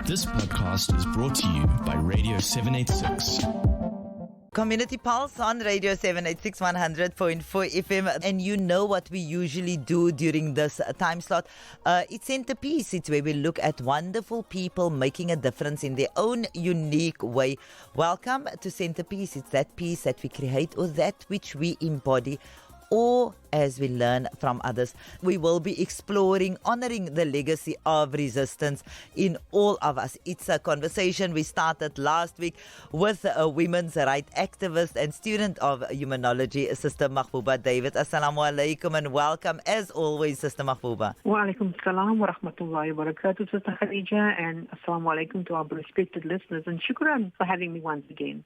This podcast is brought to you by Radio 786. Community Pulse on Radio 786 100.4 FM, and you know what we usually do during this time slot. It's Centerpiece. It's where we look at wonderful people making a difference in their own unique way. Welcome to Centerpiece. It's that piece that we create or that which we embody, or as we learn from others. We will be exploring, honoring the legacy of resistance in all of us. It's a conversation we started last week with a women's rights activist and student of humanology, Sister Magboeba David. Assalamu alaikum and welcome as always, Sister Magboeba. Wa alaikum salam wa rahmatullahi wa barakatuh, Sister Khadija, and assalamu alaikum to our respected listeners, and shukran for having me once again.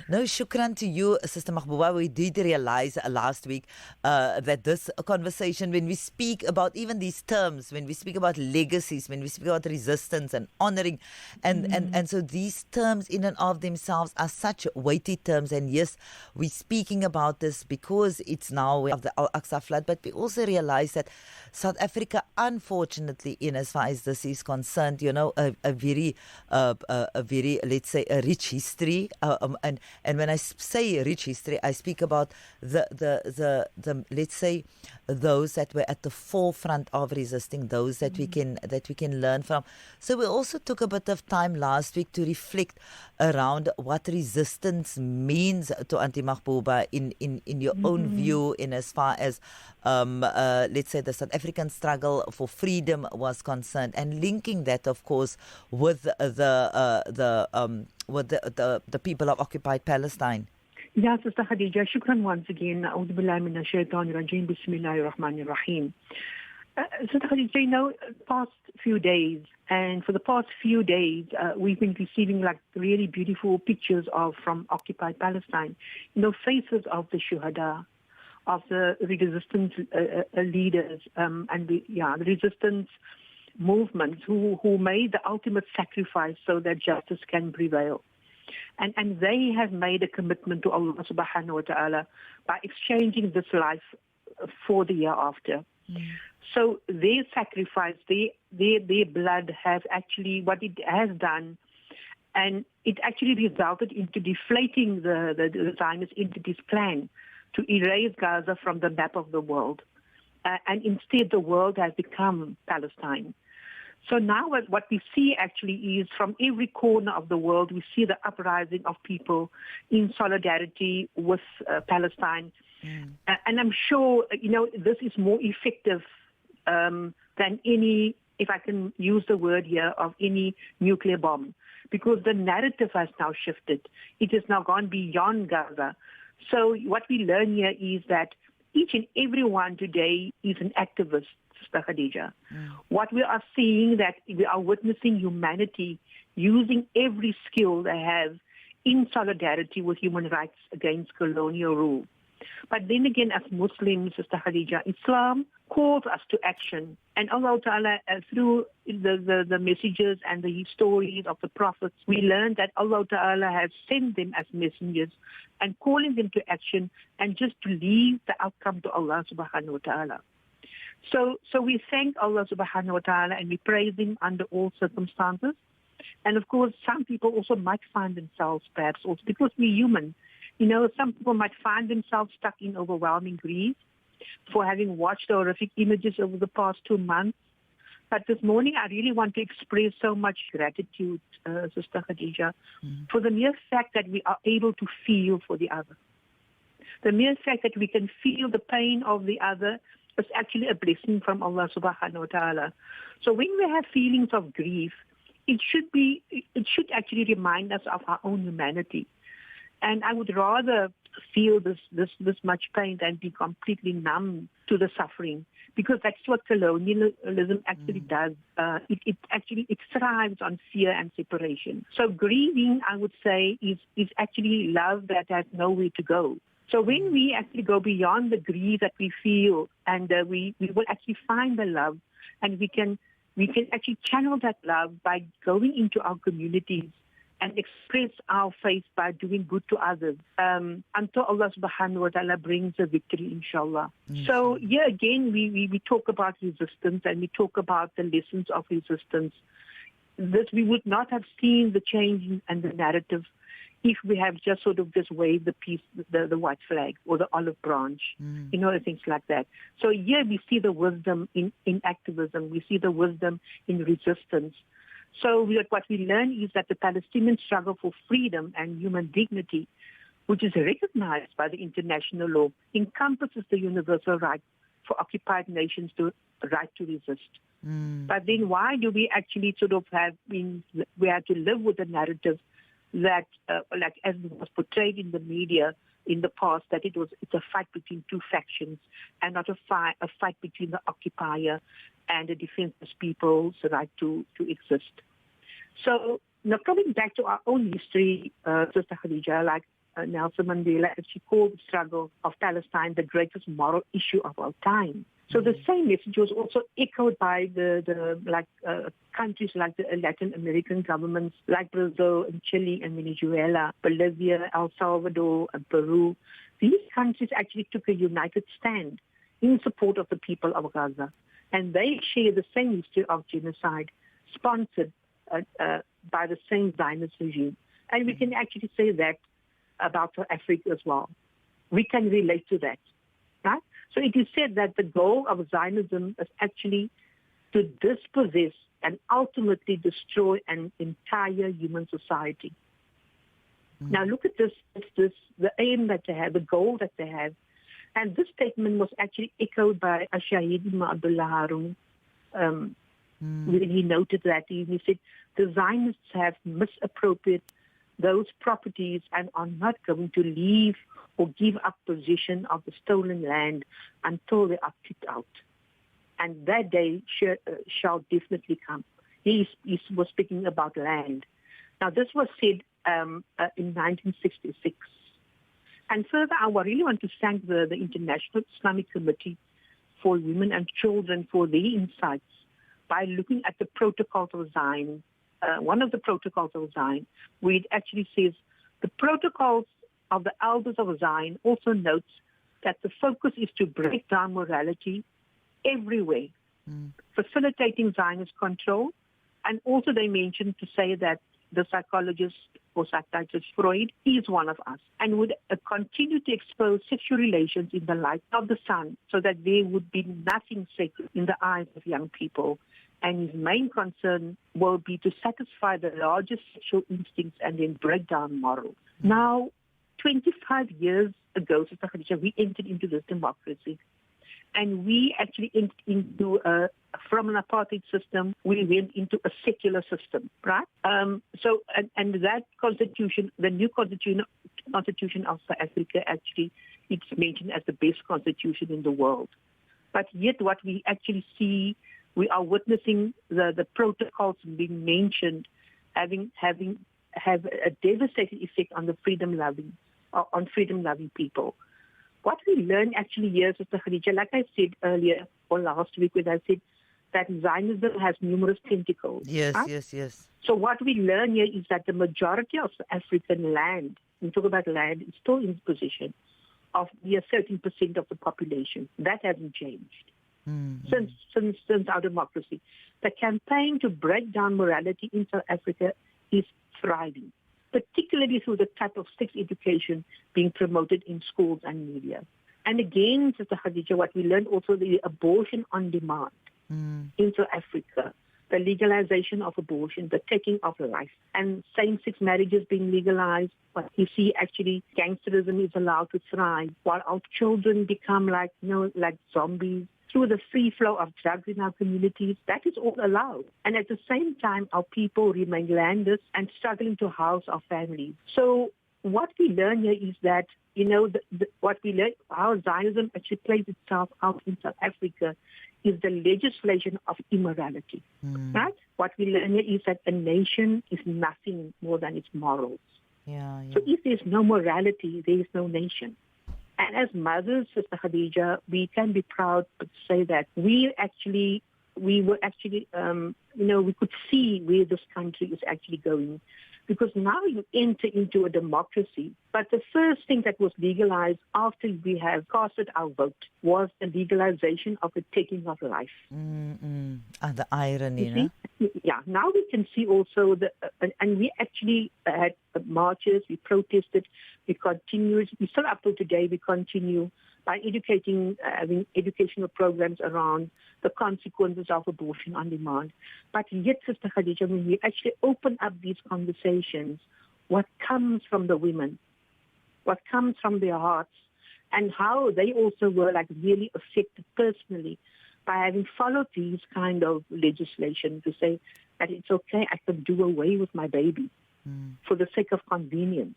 No, shukran to you, Sister Magboeba. We did realize last week that this conversation, when we speak about even these terms, when we speak about legacies, when we speak about resistance and honoring, and so these terms in and of themselves are such weighty terms. And yes, we're speaking about this because it's now of the Al-Aqsa flood, but we also realize that South Africa, unfortunately, in as far as this is concerned, you know, a very, let's say, a rich history. And when I say rich history, I speak about the let's say, those that were at the forefront of resisting, those that we can learn from. So we also took a bit of time last week to reflect around what resistance means to Auntie Magboeba in your own view, in as far as let's say the South African struggle for freedom was concerned, and linking that, of course, with the people of occupied Palestine. Yeah, Sister Khadija, shukran once again. A'udhu billahi minash shaitanir rajeem. Bismillahir rahmanir rahim. Sister Khadija, you know, past few days, and for the past few days, we've been receiving like really beautiful pictures from occupied Palestine. You know, faces of the shuhada, of the resistance leaders, and the resistance movements who made the ultimate sacrifice so that justice can prevail. And they have made a commitment to Allah subhanahu wa ta'ala by exchanging this life for the year after. So their sacrifice, their blood has actually, what it has done, and it actually resulted into deflating the Zionist entity's plan to erase Gaza from the map of the world. And instead the world has become Palestine. So now what we see actually is from every corner of the world, we see the uprising of people in solidarity with Palestine. And I'm sure, you know, this is more effective than any, if I can use the word here, of any nuclear bomb, because the narrative has now shifted. It has now gone beyond Gaza. So what we learn here is that each and every one today is an activist, Sister Khadija. What we are seeing, that we are witnessing humanity using every skill they have in solidarity with human rights against colonial rule. But then again, as Muslims, Sister Khadija, Islam calls us to action. And Allah Ta'ala, through the messages and the stories of the prophets, we learn that Allah Ta'ala has sent them as messengers and calling them to action and just to leave the outcome to Allah Subhanahu wa Ta'ala. So we thank Allah subhanahu wa ta'ala and we praise Him under all circumstances. And of course, some people also might find themselves perhaps also, because we're human, you know, some people might find themselves stuck in overwhelming grief for having watched the horrific images over the past 2 months. But this morning, I really want to express so much gratitude, Sister Khadija, for the mere fact that we are able to feel for the other. The mere fact that we can feel the pain of the other is actually a blessing from Allah subhanahu wa ta'ala. So when we have feelings of grief, it should actually remind us of our own humanity. And I would rather feel this much pain than be completely numb to the suffering, because that's what colonialism actually does. It thrives on fear and separation. So grieving, I would say, is actually love that has nowhere to go. So when we actually go beyond the grief that we feel, and we will actually find the love, and we can actually channel that love by going into our communities and express our faith by doing good to others until Allah subhanahu wa ta'ala brings a victory, inshallah. So here again, we talk about resistance, and we talk about the lessons of resistance we would not have seen the change and the narrative if we have just sort of just waved the white flag or the olive branch, things like that. So here we see the wisdom in activism. We see the wisdom in resistance. So what we learn is that the Palestinian struggle for freedom and human dignity, which is recognized by the international law, encompasses the universal right for occupied nations to right to resist. But then why do we actually sort of we have to live with the narrative that, like as it was portrayed in the media in the past, that it's a fight between two factions and not a fight between the occupier and the defenseless people's right to exist. So now coming back to our own history, Sister Khadija, like Nelson Mandela actually called the struggle of Palestine the greatest moral issue of our time. So the same message was also echoed by countries like the Latin American governments, like Brazil and Chile and Venezuela, Bolivia, El Salvador, and Peru. These countries actually took a united stand in support of the people of Gaza, and they share the same history of genocide, sponsored by the same Zionist regime. And we can actually say that about South Africa as well. We can relate to that, right? So it is said that the goal of Zionism is actually to dispossess and ultimately destroy an entire human society. Now look at this, the aim that they have, the goal that they have. And this statement was actually echoed by Shahid Abdullah Harun when he noted that. He said, the Zionists have misappropriated those properties and are not going to leave or give up possession of the stolen land until they are kicked out. And that day shall definitely come. He was speaking about land. Now, this was said in 1966. And further, I really want to thank the International Islamic Committee for Women and Children for their insights by looking at the Protocols of Zion, one of the Protocols of Zion, where it actually says the Protocols of the Elders of Zion also notes that the focus is to break down morality everywhere, facilitating Zionist control. And also they mentioned to say that the psychologist or psychiatrist Freud is one of us and would continue to expose sexual relations in the light of the sun so that there would be nothing sacred in the eyes of young people. And his main concern will be to satisfy the largest sexual instincts and then break down morals. Now, 25 years ago, Sister Khadija, we entered into this democracy. And we actually entered into, from an apartheid system, we went into a secular system, right? And that constitution, the new constitution of South Africa, actually, it's mentioned as the best constitution in the world. But yet what we actually see, we are witnessing the protocols being mentioned have a devastating effect on the freedom-loving people. What we learn actually here, Sister Khadija, like I said earlier or last week when I said that Zionism has numerous tentacles. Yes, right? yes. So what we learn here is that the majority of the African land, we talk about land, is still in possession of near 13% of the population. That hasn't changed since our democracy. The campaign to break down morality in South Africa is thriving, particularly through the type of sex education being promoted in schools and media. And again, Sister Khadija, what we learned also, the abortion on demand in South Africa, the legalization of abortion, the taking of life, and same-sex marriages being legalized. But you see, actually, gangsterism is allowed to thrive, while our children become like zombies. Through the free flow of drugs in our communities, that is all allowed. And at the same time, our people remain landless and struggling to house our families. So what we learn here is that, what we learn, how Zionism actually plays itself out in South Africa is the legislation of immorality, right? What we learn here is that a nation is nothing more than its morals. Yeah. So if there's no morality, there is no nation. And as mothers, Sister Khadija, we can be proud to say that we actually we were actually, we could see where this country is actually going. Because now you enter into a democracy. But the first thing that was legalized after we have casted our vote was the legalization of the taking of life. The irony, no? Yeah, now we can see also, and we actually had marches, we protested, we continued, we still up to today, we continue by having educational programs around the consequences of abortion on demand. But yet, Sister Khadija, when we actually open up these conversations, what comes from the women, what comes from their hearts, and how they also were really affected personally by having followed these kind of legislation to say that it's okay, I can do away with my baby for the sake of convenience.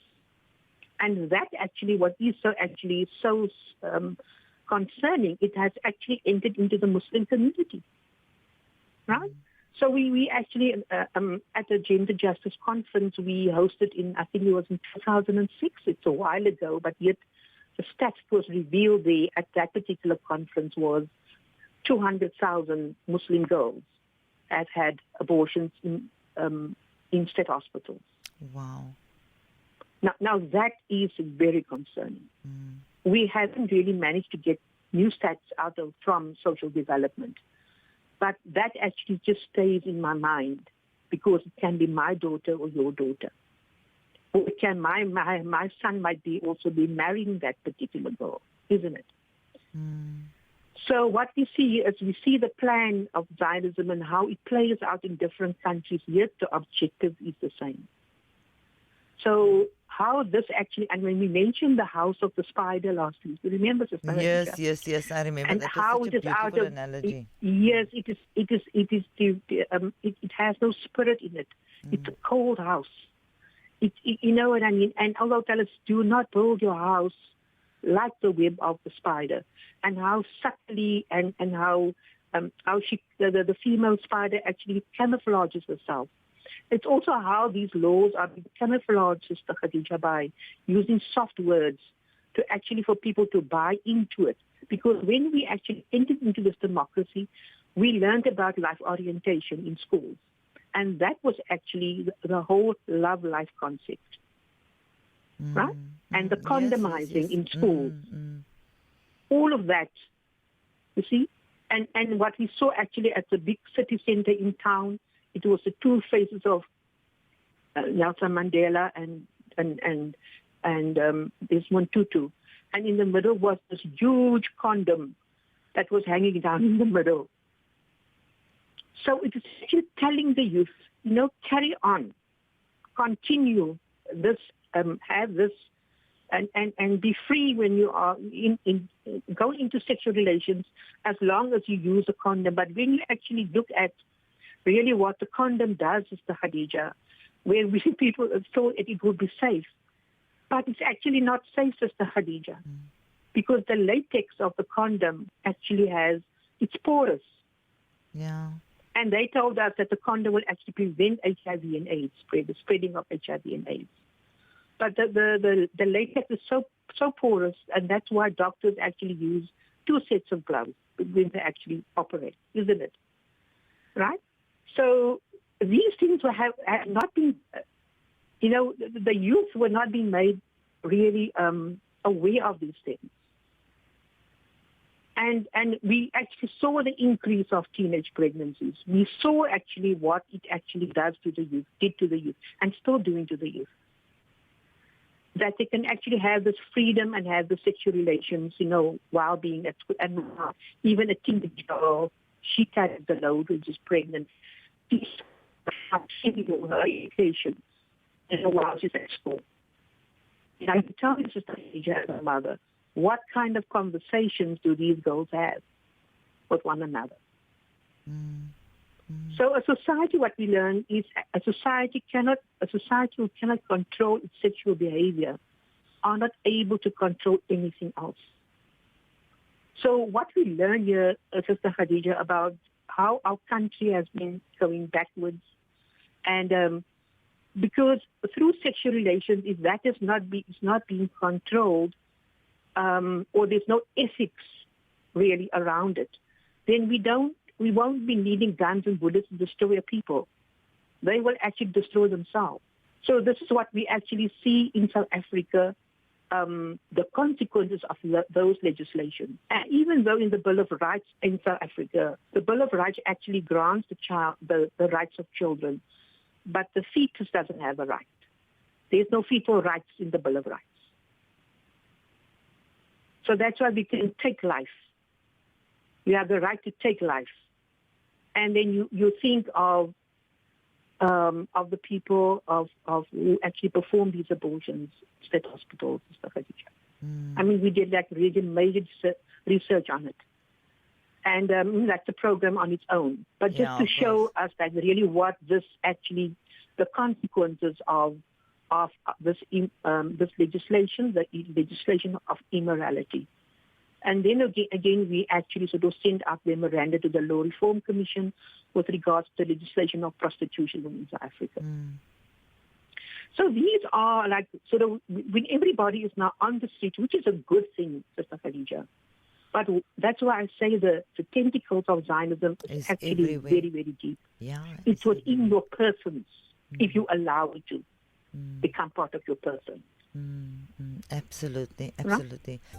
And that actually, what is so concerning, it has actually entered into the Muslim community, right? So we actually, at the Gender Justice Conference, we hosted I think it was in 2006, it's a while ago, but yet the stats was revealed there at that particular conference was 200,000 Muslim girls have had abortions in state hospitals. Wow. Now that is very concerning. We haven't really managed to get new stats from social development. But that actually just stays in my mind because it can be my daughter or your daughter. Or it can my son might also be marrying that particular girl, isn't it? So what we see is we see the plan of Zionism and how it plays out in different countries, yet the objective is the same. So how this actually, and when we mentioned the house of the spider last week, you remember, Sister Khadija? Yes, I remember. And that how was such a beautiful analogy. Yes, it has no spirit in it. It's a cold house. You know what I mean? And Allah tells us, do not build your house like the web of the spider. And how subtly and how the female spider actually camouflages herself. It's also how these laws are camouflaged, Sister Khadija, by using soft words to actually for people to buy into it. Because when we actually entered into this democracy, we learned about life orientation in schools. And that was actually the whole love life concept. Right? And the condomizing in schools. All of that, you see? And what we saw actually at the big city center in town, it was the two faces of Nelson Mandela and Desmond Tutu. And in the middle was this huge condom that was hanging down in the middle. So it is actually telling the youth, carry on, continue this, have this, and be free when you are go into sexual relations as long as you use a condom. But when you actually look at really what the condom does, is the Khadija, where people thought it would be safe. But it's actually not safe, Sister Khadija, because the latex of the condom actually it's porous. Yeah. And they told us that the condom will actually prevent HIV and AIDS, the spreading of HIV and AIDS. But the latex is so porous, and that's why doctors actually use 2 sets of gloves when they actually operate, isn't it? Right? So these things have not been, the youth were not being made really aware of these things. And we actually saw the increase of teenage pregnancies. We saw actually what it actually did to the youth, and still doing to the youth. That they can actually have this freedom and have the sexual relations, while being at school. And even a teenage girl, she carries the load, which is pregnant. She's continuing her education while she's at school. And I can tell you, Sister Khadija, as a mother, what kind of conversations do these girls have with one another? So a society, what we learn is a society who cannot control its sexual behavior are not able to control anything else. So what we learn here, Sister Khadija, about how our country has been going backwards, and because through sexual relations, if that is not being controlled, or there's no ethics really around it, then we don't we won't be needing guns and bullets to destroy people. They will actually destroy themselves. So this is what we actually see in South Africa, the consequences of those legislation. And even though in the Bill of Rights in South Africa, the Bill of Rights actually grants the rights of children, but the fetus doesn't have a right. There's no fetal rights in the Bill of Rights. So that's why we can take life. You have the right to take life. And then you think of the people who actually perform these abortions, state hospitals and stuff like that. I mean, we did like really major research on it. And that's a program on its own. But just to show us that really what this actually, the consequences of this legislation, the legislation of immorality. And then again, we actually sort of sent out memoranda to the Law Reform Commission with regards to the legislation of prostitution in South Africa. So these are like sort of when everybody is now on the street, which is a good thing, Sister Khadija. But that's why I say the tentacles of Zionism is actually everywhere. Very, very deep. Yeah, it's within your persons, if you allow it to become part of your person. Absolutely.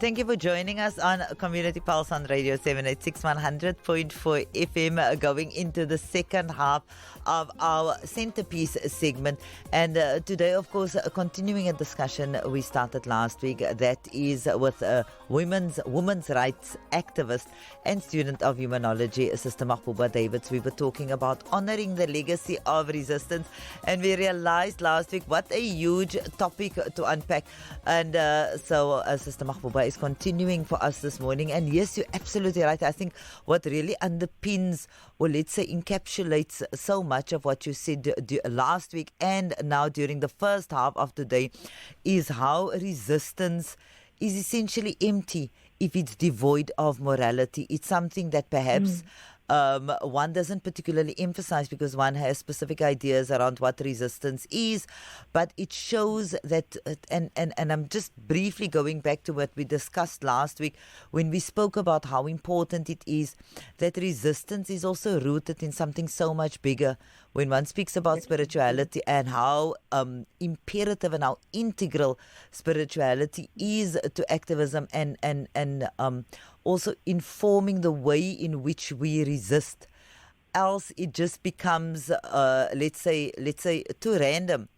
Thank you for joining us on Community Pulse on Radio 786 100.4 FM, going into the second half of our centerpiece segment. And today, of course, continuing a discussion we started last week, that is with women's rights activist and student of humanology, Sister Magboeba Davids. We were talking about honoring the legacy of resistance, and we realized last week what a huge topic to unpack. And so Sister Magboeba is continuing for us this morning. And yes, you're absolutely right. I think what really underpins, or let's say encapsulates so much of what you said last week and now during the first half of today, is how resistance is essentially empty if it's devoid of morality. It's something that perhaps one doesn't particularly emphasize because one has specific ideas around what resistance is, but it shows that, and I'm just briefly going back to what we discussed last week when we spoke about how important it is that resistance is also rooted in something so much bigger. When one speaks about spirituality and how imperative and how integral spirituality is to activism and also informing the way in which we resist. Else it just becomes, let's say too random.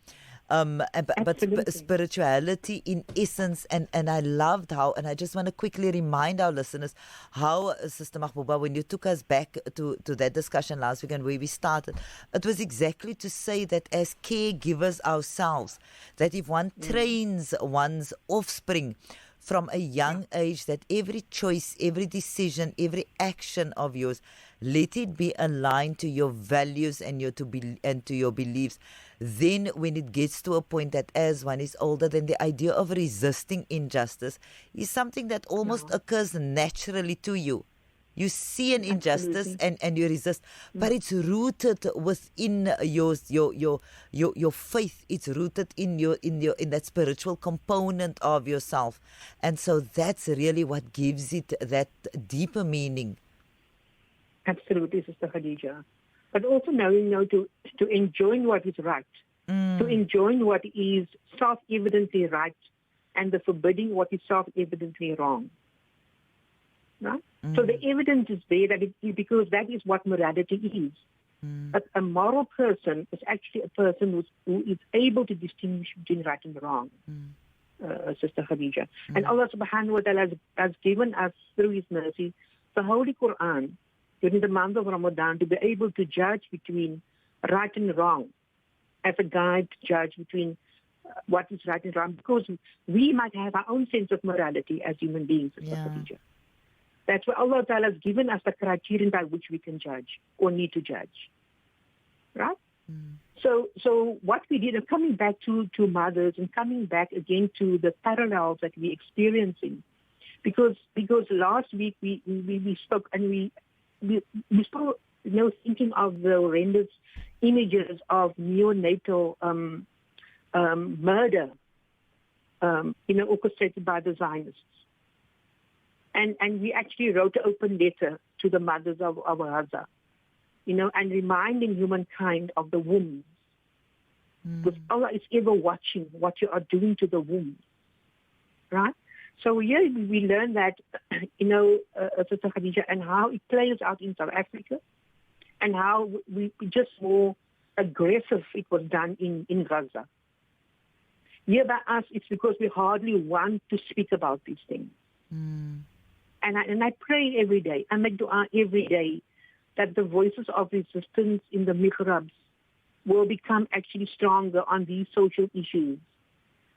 But spirituality in essence, and I loved how, and I just want to quickly remind our listeners how, Sister Magboeba, when you took us back to that discussion last week and where we started, it was exactly to say that as caregivers ourselves, that if one trains one's offspring from a young age, that every choice, every decision, every action of yours, let it be aligned to your values and to your beliefs. Then when it gets to a point that as one is older, then the idea of resisting injustice is something that almost occurs naturally to you. You see an injustice and you resist, but it's rooted within your faith. It's rooted in that spiritual component of yourself, and so that's really what gives it that deeper meaning. Absolutely, Sister Khadija. But also knowing to enjoy what is right, to enjoy what is self-evidently right, and the forbidding what is self-evidently wrong. Right? So the evidence is there because that is what morality is. But a moral person is actually a person who is able to distinguish between right and wrong, Sister Khadija. And Allah subhanahu wa ta'ala has given us, through His mercy, the Holy Quran during the month of Ramadan to be able to judge between right and wrong, as a guide to judge between what is right and wrong, because we might have our own sense of morality as human beings, Sister Khadija. That's why Allah Ta'ala has given us the criterion by which we can judge or need to judge. Right? So what we did, coming back to mothers and coming back again to the parallels that we're experiencing, because last week we spoke and we spoke, thinking of the horrendous images of neonatal murder, orchestrated by the Zionists. And we actually wrote an open letter to the mothers of Gaza, and reminding humankind of the womb. Because Allah is ever watching what you are doing to the womb, right? So here we learn that, Sister Khadija, and how it plays out in South Africa, and how we just more aggressive it was done in Gaza. Here by us, it's because we hardly want to speak about these things. And I pray every day, I make dua every day, that the voices of resistance in the mihrabs will become actually stronger on these social issues.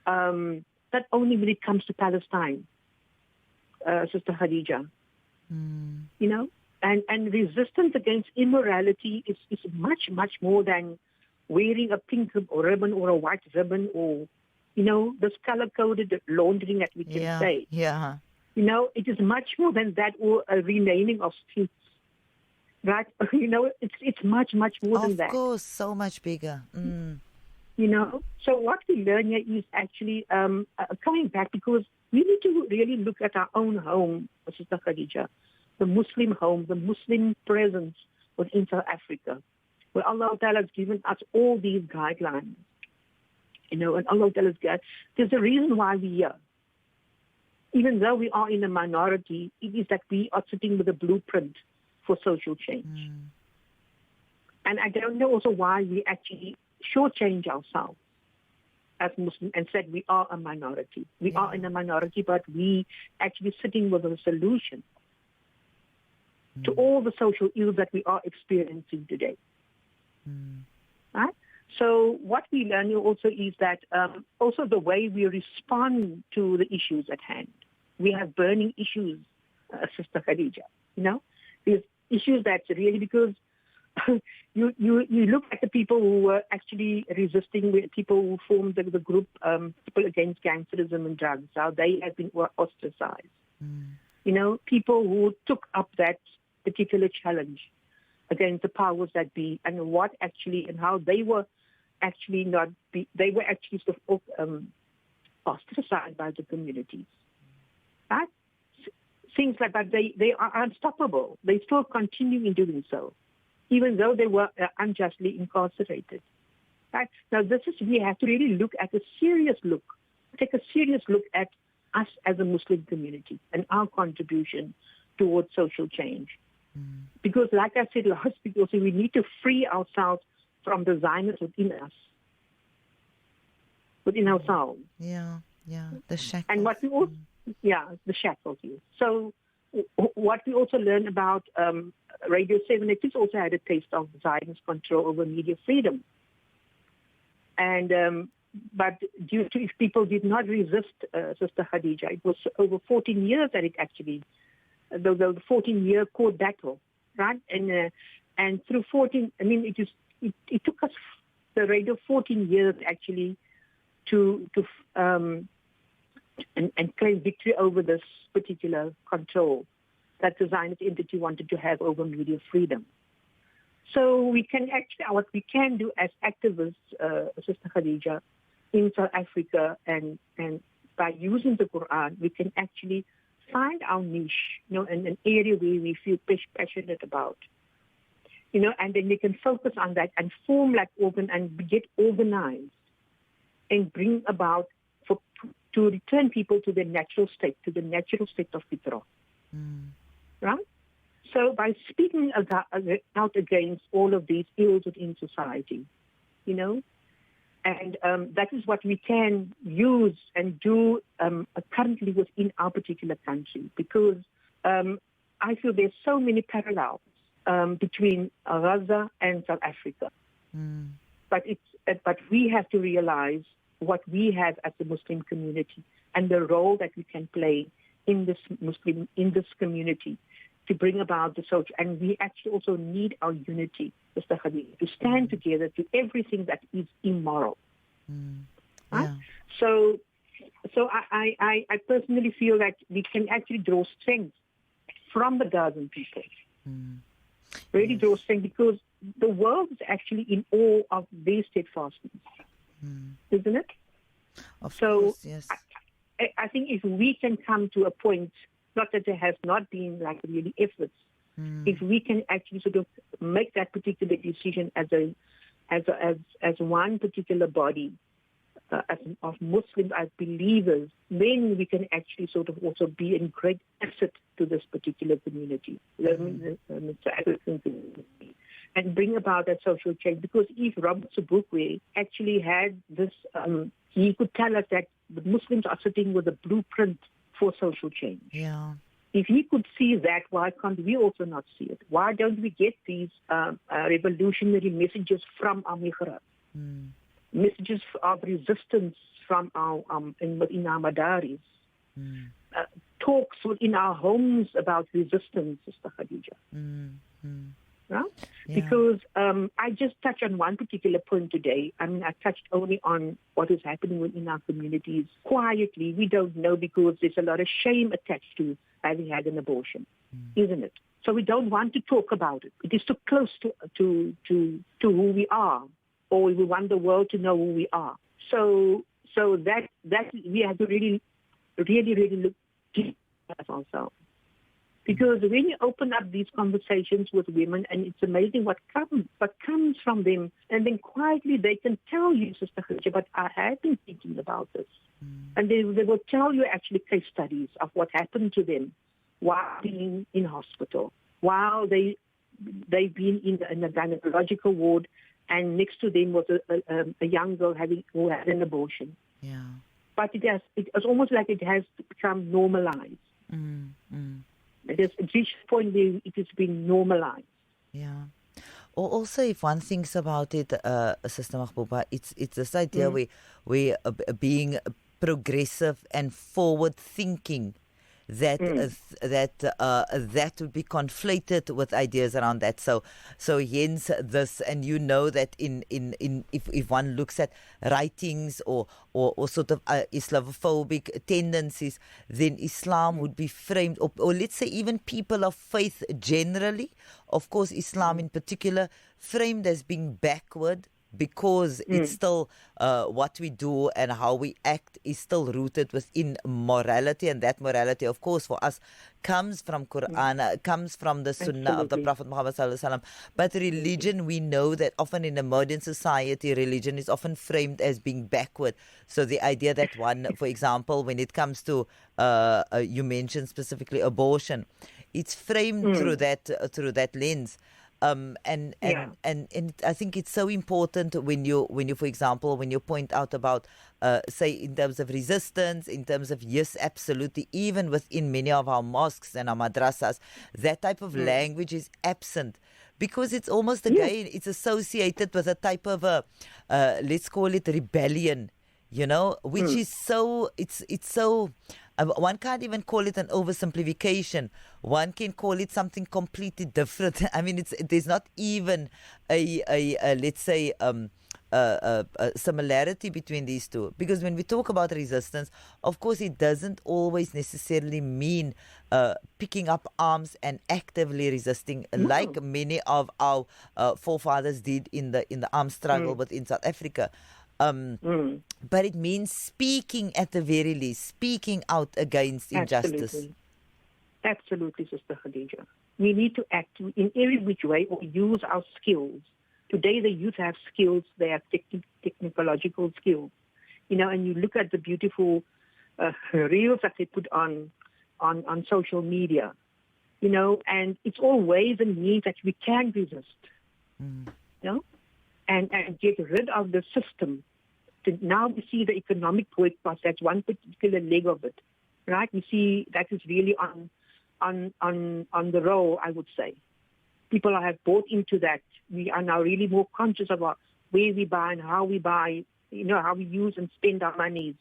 Not only when it comes to Palestine, Sister Khadija, and resistance against immorality is much, much more than wearing a pink ribbon or a white ribbon or, this color-coded laundering that we can say. Yeah. It is much more than that, or a renaming of streets. Right? It's much, much more than that. Of course, so much bigger. So what we learn here is actually coming back, because we need to really look at our own home, Sister Khadija, the Muslim home, the Muslim presence within South Africa, where Allah Ta'ala has given us all these guidelines. And Allah Ta'ala has there's a reason why we're here. Even though we are in a minority, it is that we are sitting with a blueprint for social change. And I don't know also why we actually shortchange ourselves as Muslims and said we are a minority. We are in a minority, but we actually sitting with a solution to all the social ills that we are experiencing today. Right? So what we learn here also is that also the way we respond to the issues at hand. We have burning issues, Sister Khadija, These issues that's really because you look at the people who were actually resisting, people who formed the group, People Against Gangsterism and Drugs, how they have been ostracized. People who took up that particular challenge against the powers that be, and how they were actually sort of ostracized by the communities. Right? Things like that, they are unstoppable. They still continue in doing so, even though they were unjustly incarcerated. Right? Now, we have to really take a serious look at us as a Muslim community and our contribution towards social change. Because like I said last week also, we need to free ourselves from the Zionists within ourselves. Yeah, the shackles. And what we also, the shackles. So what we also learned about Radio 786 also had a taste of Zionist control over media freedom. And but due to if people did not resist, Sister Khadija, it was over 14 years that it actually, the 14-year court battle, right? And through 14, it took us the Radio 14 years actually to claim victory over this particular control that the Zionist entity wanted to have over media freedom. So we can actually, what we can do as activists, Sister Khadija, in South Africa, and by using the Quran, we can actually find our niche, in an area where we feel passionate about, and then we can focus on that and form and get organized and bring about to return people to the natural state of fitrah. Right? So by speaking out against all of these ills within society, and that is what we can use and do currently within our particular country, because I feel there's so many parallels between Gaza and South Africa. But we have to realize what we have as a Muslim community and the role that we can play in this community to bring about the social. And we actually also need our unity, Mr. Khadija, to stand together to everything that is immoral. Right? So I personally feel that we can actually draw strength from the Gazan people. Really draw strength, because the world is actually in awe of their steadfastness. Isn't it? Of course, yes. I think if we can come to a point, not that there has not been really efforts If we can actually sort of make that particular decision as one particular body, of Muslims as believers, then we can actually sort of also be a great asset to this particular community, the African community, and bring about that social change. Because if Robert Sobukwe actually had this, he could tell us that the Muslims are sitting with a blueprint for social change. Yeah. If he could see that, why can't we also not see it? Why don't we get these revolutionary messages from our migrants? Messages of resistance from our in our madaris, talks in our homes about resistance, Sister Khadija. Right? Yeah. Because I just touched on one particular point today. I mean, I touched only on what is happening within our communities. Quietly, we don't know because there's a lot of shame attached to having had an abortion, isn't it? So we don't want to talk about it. It is too close to who we are, or we want the world to know who we are. So that we have to really look deep at ourselves. Because when you open up these conversations with women, and it's amazing what comes from them, and then quietly they can tell you, Sister Khadija, but I have been thinking about this. And they will tell you actually case studies of what happened to them while being in hospital, while they've been in a gynecological ward, and next to them was a young girl who had an abortion. Yeah. But it's almost like it has become normalized. It has reached a point where it has been normalized. Yeah. Or also, if one thinks about it, Sister Magboeba, it's this idea we being progressive and forward-thinking, that would be conflated with ideas around that. So hence this, and you know that in if one looks at writings or sort of Islamophobic tendencies, then Islam would be framed, or let's say even people of faith generally, of course Islam in particular, framed as being backward, because it's still what we do and how we act is still rooted within morality, and that morality, of course, for us comes from Quran, comes from the Sunnah of the Prophet Muhammad sallallahu alaihi wasallam. But religion, we know that often in a modern society, religion is often framed as being backward. So the idea that one, for example, when it comes to you mentioned specifically abortion, it's framed through that lens. And I think it's so important when you for example, when you point out about say in terms of resistance, in terms of, yes, absolutely, even within many of our mosques and our madrasas, that type of language is absent, because it's almost again it's associated with a type of let's call it rebellion, which is so it's so. One can't even call it an oversimplification. One can call it something completely different. I mean, there's not even a let's say a similarity between these two. Because when we talk about resistance, of course, it doesn't always necessarily mean picking up arms and actively resisting, like many of our forefathers did in the armed struggle within South Africa. But it means speaking, at the very least, speaking out against injustice. Absolutely, Sister Khadija. We need to act in every which way, or use our skills. Today the youth have skills, they have technological skills. And you look at the beautiful reels that they put on social media, and it's all ways and means that we can resist, and get rid of the system. Now we see the economic boycott. That's one particular leg of it, right? We see that is really on the roll, I would say. People have bought into that. We are now really more conscious about where we buy and how we buy, how we use and spend our monies.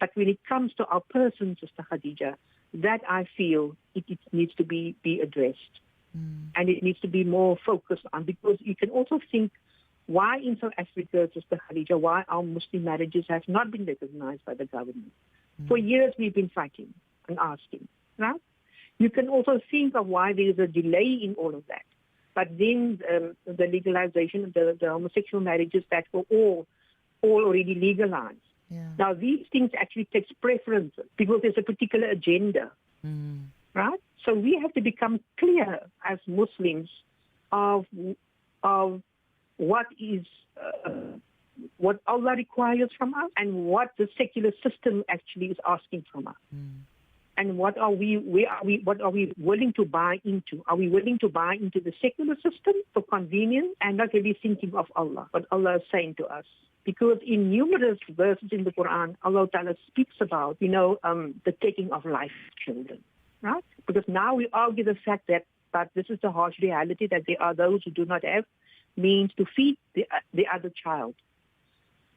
But when it comes to our person, Sister Khadija, that I feel it needs to be addressed. And it needs to be more focused on, because you can also think, why in South Africa, Sister Khadija, why our Muslim marriages have not been recognized by the government? For years we've been fighting and asking, right? You can also think of why there is a delay in all of that. But then the legalization of the homosexual marriages that were all already legalized. Yeah. Now these things actually takes preference because there's a particular agenda, right? So we have to become clear as Muslims of what is what Allah requires from us and what the secular system actually is asking from us. And what are we willing to buy into? Are we willing to buy into the secular system for convenience and not really thinking of Allah, what Allah is saying to us? Because in numerous verses in the Quran, Allah Ta'ala speaks about, the taking of life of children, right? Because now we argue the fact that, but this is the harsh reality, that there are those who do not have means to feed the other child.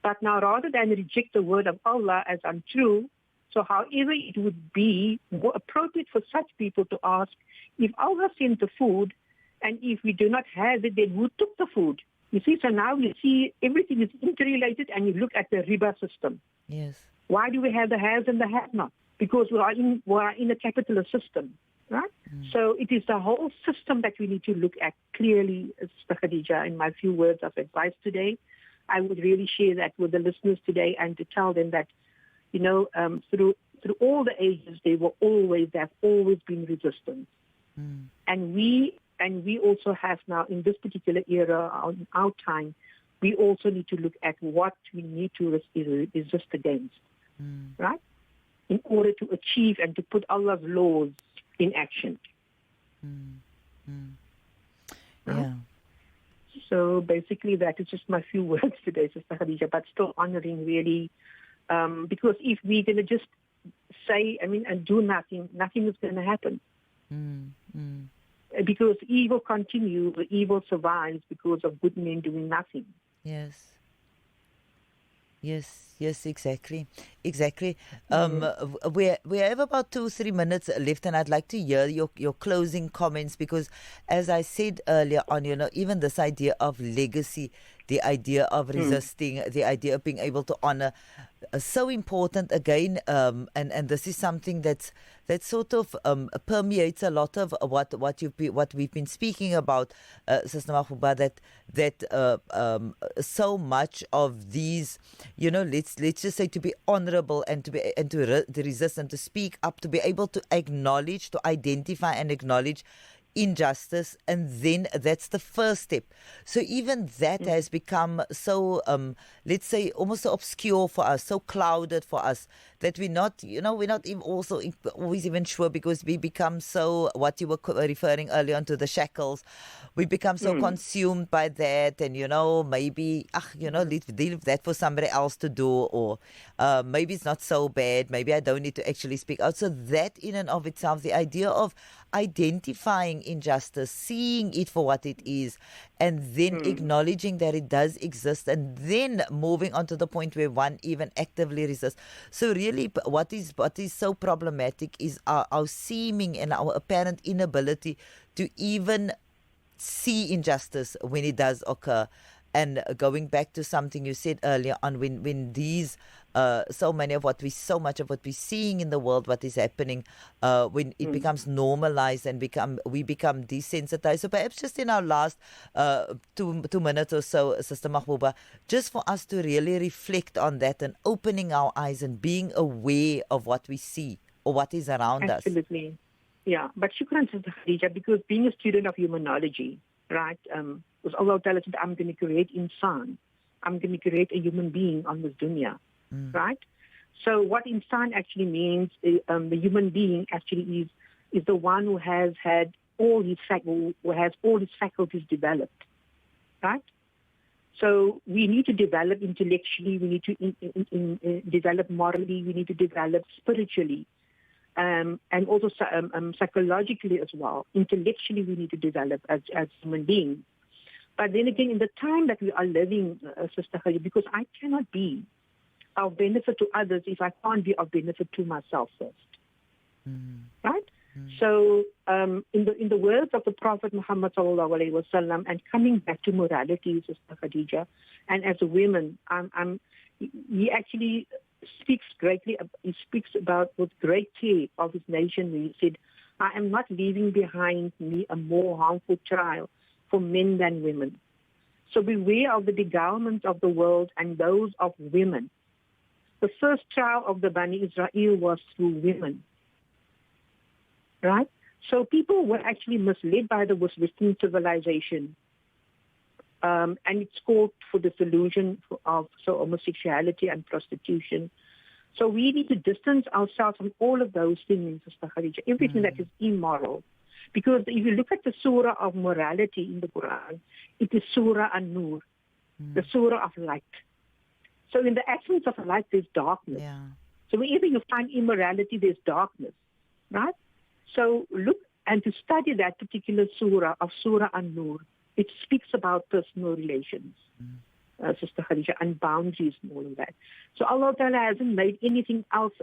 But now rather than reject the word of Allah as untrue, so however it would be more appropriate for such people to ask, if Allah sent the food, and if we do not have it, then who took the food? You see, so now you see everything is interrelated, and you look at the riba system. Yes. Why do we have the haves and the have-not? Because we are in a capitalist system, right? So it is the whole system that we need to look at clearly, Sister Khadija. In my few words of advice today, I would really share that with the listeners today, and to tell them that, through all the ages, there have always been resistance, and we also have now in this particular era, in our time, we also need to look at what we need to resist against, right? In order to achieve and to put Allah's laws in action. Yeah. So basically that is just my few words today, Sister Khadija, but still honoring really, because if we're going to just say, and do nothing, nothing is going to happen. Because evil continues, evil survives because of good men doing nothing. Yes, exactly. We have about 2-3 minutes left, and I'd like to hear your closing comments, because as I said earlier on, even this idea of legacy, the idea of resisting, the idea of being able to honor, so important again, and this is something that sort of permeates a lot of what we've been speaking about, Sister Magboeba, that so much of these, let's just say, to be honorable and to resist and to speak up, to be able to acknowledge, to identify and acknowledge injustice, and then that's the first step. So even that has become so, let's say, almost so obscure for us, so clouded for us, that we're not even also always even sure, because we become so, what you were referring earlier on to, the shackles, we become so consumed by that, and maybe let's deal with that for somebody else to do, or maybe it's not so bad, maybe I don't need to actually speak out. So that in and of itself, the idea of identifying injustice, seeing it for what it is, and then acknowledging that it does exist, and then moving on to the point where one even actively resists. So really, what is so problematic is our seeming and our apparent inability to even see injustice when it does occur. And going back to something you said earlier on, when these so much of what we're seeing in the world, what is happening, when it becomes normalized and we become desensitized. So perhaps just in our last 2 minutes or so, Sister Magboeba, just for us to really reflect on that and opening our eyes and being aware of what we see or what is around us. Absolutely. Yeah, but shukran, Sister Khadija, because being a student of humanology, right, because Allah Ta'ala said, I'm going to create insan. I'm going to create a human being on this dunya, right? So what insan actually means, the human being actually is the one who has had all his faculties developed, right? So we need to develop intellectually, we need to develop morally, we need to develop spiritually, and also psychologically as well. Intellectually, we need to develop as human beings. But then again, in the time that we are living, Sister Khadija, because I cannot be of benefit to others if I can't be of benefit to myself first, right? So, in the words of the Prophet Muhammad sallallahu alaihi wasallam, and coming back to morality, Sister Khadija, and as a woman, he actually speaks greatly. He speaks about with great care of his nation. He said, "I am not leaving behind me a more harmful child for men than women." So beware of the beguilements of the world and those of women. The first trial of the Bani Israel was through women, right? So people were actually misled by the Western civilization. And it's called for the delusion of homosexuality and prostitution. So we need to distance ourselves from all of those things, Sister Khadija, everything that is immoral. Because if you look at the surah of morality in the Quran, it is Surah Nur, the surah of light. So in the absence of light, there's darkness. Yeah. So wherever you find immorality, there's darkness, right? So look and to study that particular surah of Surah Nur. It speaks about personal relations, Sister Khadija, and boundaries and all of that. So Allah Ta'ala hasn't made anything else,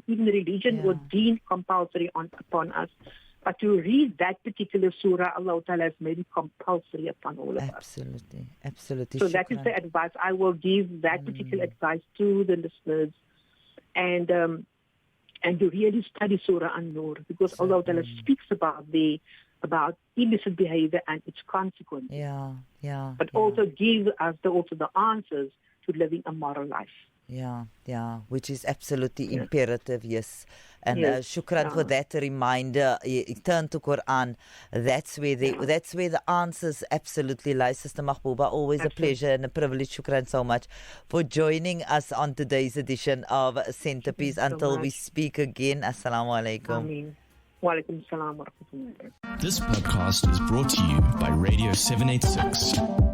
even religion was deemed compulsory upon us. But to read that particular surah, Allah Ta'ala has made it compulsory upon all of us. Absolutely. So that is the advice. I will give that particular advice to the listeners. And to really study Surah Nur, because Allah Ta'ala speaks about illicit behavior and its consequences. But also give us the answers to living a moral life. Which is absolutely imperative, yes. And shukran for that reminder. Turn to Quran. That's where the answers absolutely lie. Sister Magboeba, always a pleasure and a privilege. Shukran so much for joining us on today's edition of Centerpiece. Until we speak again, Assalamu alaikum. Ameen. Wa alaikum salam wa rahmatullah. This podcast is brought to you by Radio 786.